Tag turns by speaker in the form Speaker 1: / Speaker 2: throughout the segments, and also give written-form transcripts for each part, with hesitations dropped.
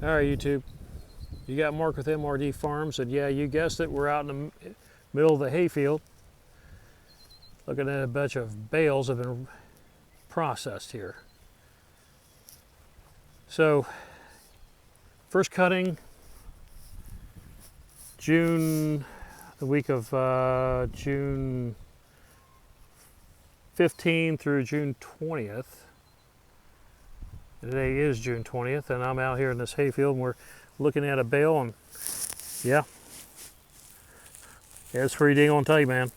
Speaker 1: All right, YouTube. You got Mark with MRD Farms, and yeah, you guessed it, we're out in the middle of the hayfield looking at a bunch of bales have been processed here. So, first cutting, the week of June 15 through June 20th. Today is June 20th, and I'm out here in this hayfield, and we're looking at a bale, and yeah, it's pretty dang on tight, man.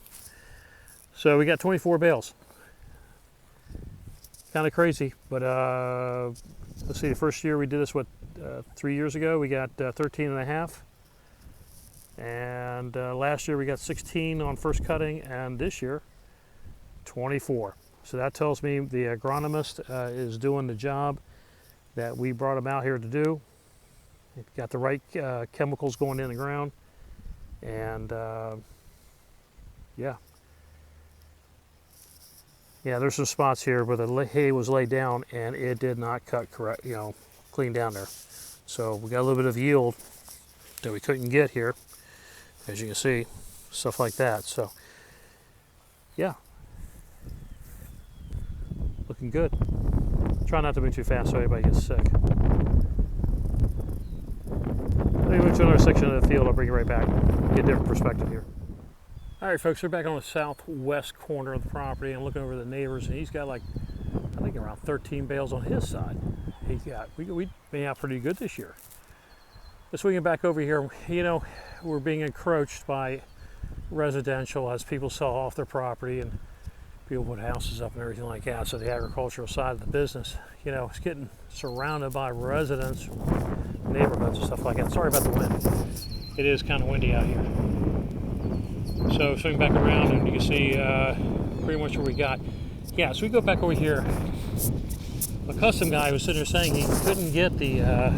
Speaker 1: So we got 24 bales. Kind of crazy, but let's see, the first year we did this, 3 years ago, we got 13 and a half. And last year we got 16 on first cutting, and this year, 24. So that tells me the agronomist is doing the job that we brought him out here to do. Got the right chemicals going in the ground, and yeah, there's some spots here where the hay was laid down and it did not cut correct, clean down there. So we got a little bit of yield that we couldn't get here, as you can see, stuff like that. So yeah, looking good. Try not to move too fast so anybody gets sick. Let me move to another section of the field. I'll bring you right back. Get a different perspective here. All right, folks, we're back on the southwest corner of the property. I'm looking over the neighbors, and he's got like, I think around 13 bales on his side. We've been out pretty good this year. Just swinging back over here, we're being encroached by residential as people sell off their property and people put houses up and everything like that. So the agricultural side of the business, it's getting surrounded by residents, neighborhoods and stuff like that. Sorry about the wind. It is kind of windy out here. So swing back around and you can see pretty much what we got. Yeah, so we go back over here. A custom guy was sitting there saying he couldn't get the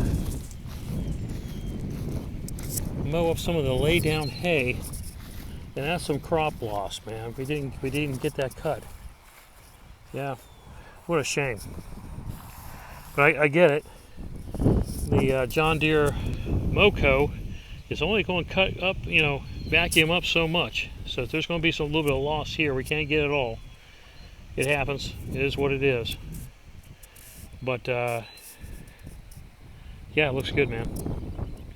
Speaker 1: mow up some of the lay down hay, and that's some crop loss, man. We didn't get that cut. Yeah, what a shame. But I get it. The John Deere Moco is only going to cut up, vacuum up so much. So if there's going to be a little bit of loss here, we can't get it all. It happens. It is what it is. But yeah, it looks good, man.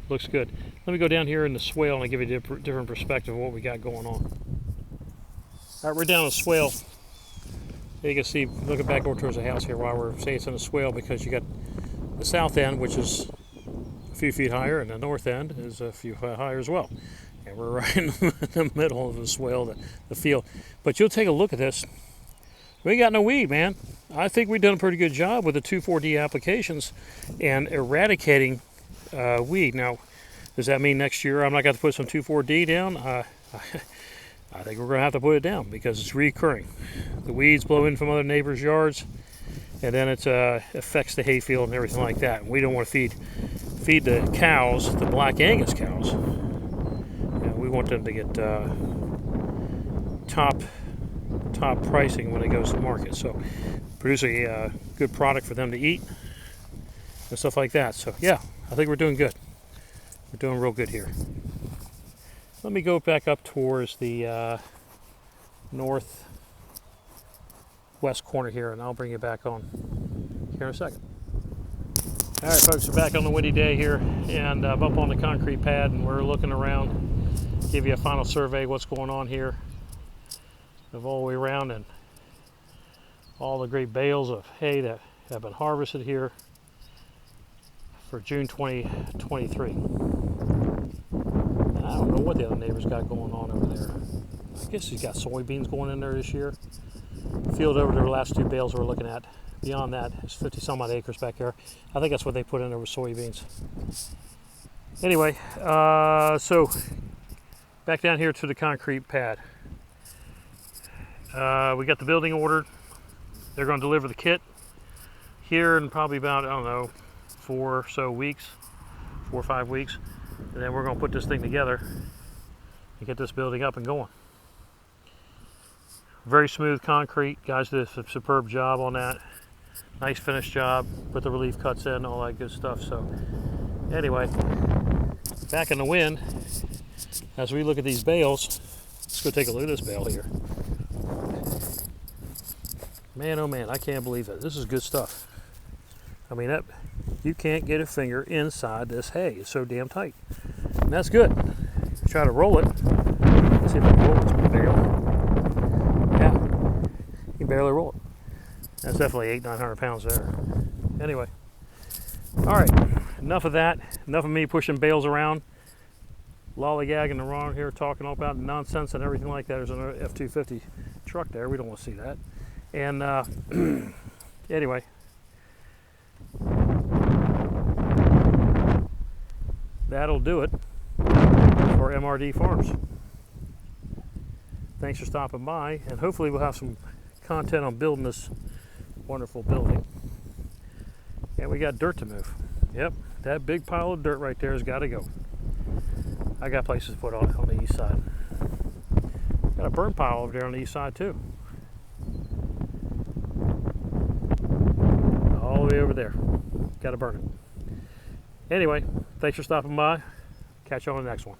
Speaker 1: Looks good. Let me go down here in the swale and I'll give you a different perspective of what we got going on. All right, we're down the swale. You can see, looking back over towards the house here while we're saying it's in the swale, because you got the south end, which is a few feet higher, and the north end is a few feet higher as well. And we're right in the middle of the swale, the field. But you'll take a look at this. We ain't got no weed, man. I think we've done a pretty good job with the 2,4-D applications and eradicating weed. Now, does that mean next year I'm not going to put some 2,4-D down? I think we're going to have to put it down because it's recurring. The weeds blow in from other neighbors' yards, and then it affects the hayfield and everything like that. And we don't want to feed the cows, the Black Angus cows. We want them to get top pricing when it goes to market. So produce a good product for them to eat and stuff like that. So yeah, I think we're doing good. We're doing real good here. Let me go back up towards the northwest corner here, and I'll bring you back on here in a second. All right, folks, we're back on the windy day here, and I'm up on the concrete pad, and we're looking around, give you a final survey of what's going on here, of all the way around, and all the great bales of hay that have been harvested here for June 2023. And I don't know what the other neighbors got going on over there. I guess he's got soybeans going in there this year. Field over the last two bales we're looking at. Beyond that, it's 50 some odd acres back there. I think that's what they put in there with soybeans. Anyway, so back down here to the concrete pad. We got the building ordered. They're going to deliver the kit here in probably about, 4 or 5 weeks. And then we're going to put this thing together and get this building up and going. Very smooth concrete. Guys did a superb job on that. Nice finished job. Put the relief cuts in, all that good stuff. So Anyway, back in the wind, as we look at these bales, let's go take a look at this bale here. Man, oh man, I can't believe it. This is good stuff. I mean, you can't get a finger inside this hay. It's so damn tight. And that's good. Try to roll it. Let's see if I can roll this bale. Yeah, you can barely roll it. That's definitely 800-900 pounds there. Anyway, all right, enough of that. Enough of me pushing bales around, lollygagging around here, talking all about nonsense and everything like that. There's an F-250 truck there. We don't want to see that. And anyway, that'll do it for MRD Farms. Thanks for stopping by, and hopefully we'll have some content on building this wonderful building. And we got dirt to move. Yep, that big pile of dirt right there has got to go. I got places to put on the east side. Got a burn pile over there on the east side too. All the way over there. Got to burn it. Anyway, thanks for stopping by. Catch you on the next one.